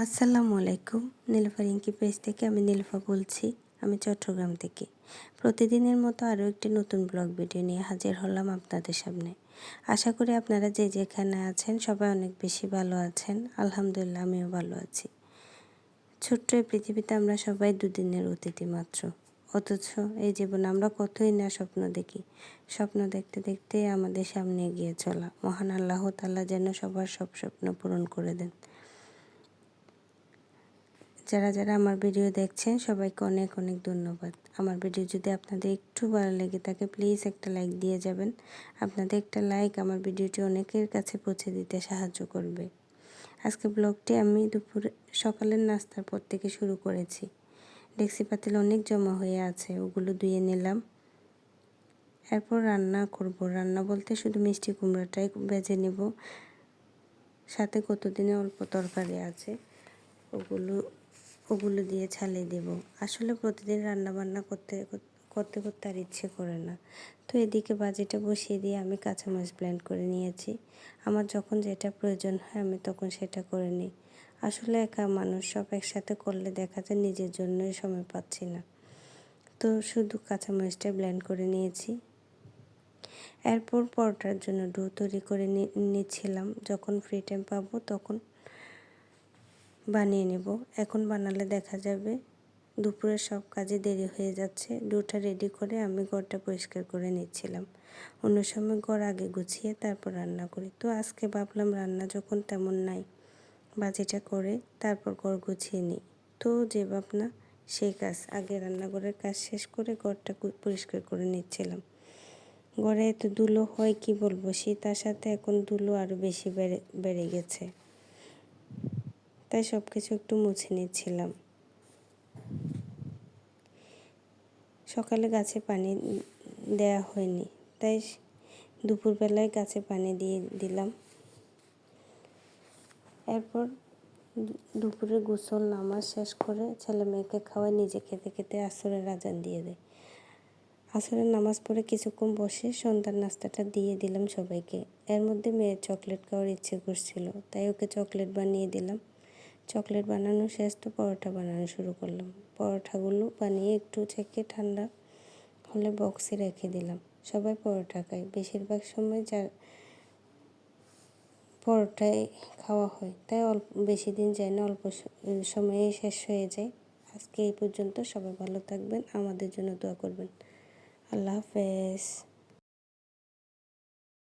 আসসালামু আলাইকুম। নীলুফা রিঙ্কি পেজ থেকে আমি নীলুফা বলছি। আমি চট্টগ্রাম থেকে প্রতিদিনের মতো আরও একটি নতুন ব্লগ ভিডিও নিয়ে হাজির হলাম আপনাদের সামনে। আশা করি আপনারা যে যেখানে আছেন সবাই অনেক বেশি ভালো আছেন। আলহামদুলিল্লাহ আমিও ভালো আছি। ছোট্ট এই পৃথিবীতে আমরা সবাই দুদিনের অতিথি মাত্র, অথচ এই জীবনে আমরা কতই না স্বপ্ন দেখি। স্বপ্ন দেখতে দেখতে আমাদের সামনে এগিয়ে চলা। মহান আল্লাহ তাআলা যেন সবার সব স্বপ্ন পূরণ করে দেন। যারা যারা আমার ভিডিও দেখছেন সবাইকে অনেক অনেক ধন্যবাদ। আমার ভিডিও যদি আপনাদের একটু ভালো লেগে থাকে প্লিজ একটা লাইক দিয়ে যাবেন। আপনাদের একটা লাইক আমার ভিডিওটি অনেকের কাছে পৌঁছে দিতে সাহায্য করবে। আজকে ব্লগটি আমি সকালের নাস্তার পর থেকে শুরু করেছি। ডেক্সি পাতিল অনেক জমা হয়ে আছে, ওগুলো ধুয়ে নিলাম। এরপর রান্না করব। রান্না বলতে শুধু মিষ্টি কুমড়াটাই ভেজে নেব, সাথে কতদিনে অল্প তরকারি আছে ওগুলো দিয়ে ছালিয়ে দেব। আসলে প্রতিদিন রান্না বান্না করতে করতে করতে আর ইচ্ছে করে না। তো এদিকে বাজিটা বসিয়ে দিয়ে আমি কাঁচামরিচ ব্লেন্ড করে নিয়েছি। আমার যখন যেটা প্রয়োজন হয় আমি তখন সেটা করে নিই। আসলে একা মানুষ, সব একসাথে করলে দেখা যায় নিজের জন্যই সময় পাচ্ছি না। তো শুধু কাঁচামরিচটা ব্লেন্ড করে নিয়েছি। এরপর পরোটার জন্য ডো তৈরি করে নিচ্ছিলাম। যখন ফ্রি টাইম পাবো তখন বানিয়ে নেব। এখন বানালে দেখা যাবে দুপুরের সব কাজে দেরি হয়ে যাচ্ছে। ডোটা রেডি করে আমি ঘরটা পরিষ্কার করে নিচ্ছিলাম। অন্য সময় ঘর আগে গুছিয়ে তারপর রান্না করি। তো আজকে ভাবলাম রান্না যখন তেমন নাই, বাজিটা করে তারপর ঘর গুছিয়ে নিই। তো যে ভাবনা সেই কাজ, আগে রান্নাঘরের কাজ শেষ করে ঘরটা পরিষ্কার করে নিচ্ছিলাম। ঘরে এত ধুলো হয় কি বলবো, শীতের সাথে এখন ধুলো আরও বেশি বেড়ে গেছে। তাই সব কিছু একটু মুছে নিচ্ছিলাম। সকালে গাছে পানি দেওয়া হয়নি, তাই দুপুরবেলায় গাছে পানি দিয়ে দিলাম। এরপর দুপুরে গোসল নামাজ শেষ করে ছেলে মেয়েকে খাওয়াই নিজে খেতে খেতে আসরের আজান দিয়ে দেয়। আসরের নামাজ পড়ে কিছুক্ষণ বসে সন্ধ্যার নাস্তাটা দিয়ে দিলাম সবাইকে। এর মধ্যে মেয়ের চকলেট খাওয়ার ইচ্ছে করছিল, তাই ওকে চকলেট বানিয়ে দিলাম। চকলেট বানানো শেষ তো পরোটা বানানো শুরু করলাম। পরোটাগুলো বানিয়ে একটু ছেঁকে ঠান্ডা হলে বক্সে রেখে দিলাম। সবাই পরোটা খায়, বেশিরভাগ সময় পরোটাই খাওয়া হয়, তাই বেশি দিন যায় না, অল্প সময়ে শেষ হয়ে যায়। আজকে এই পর্যন্ত। সবাই ভালো থাকবেন, আমাদের জন্য দোয়া করবেন। আল্লাহ হাফেজ।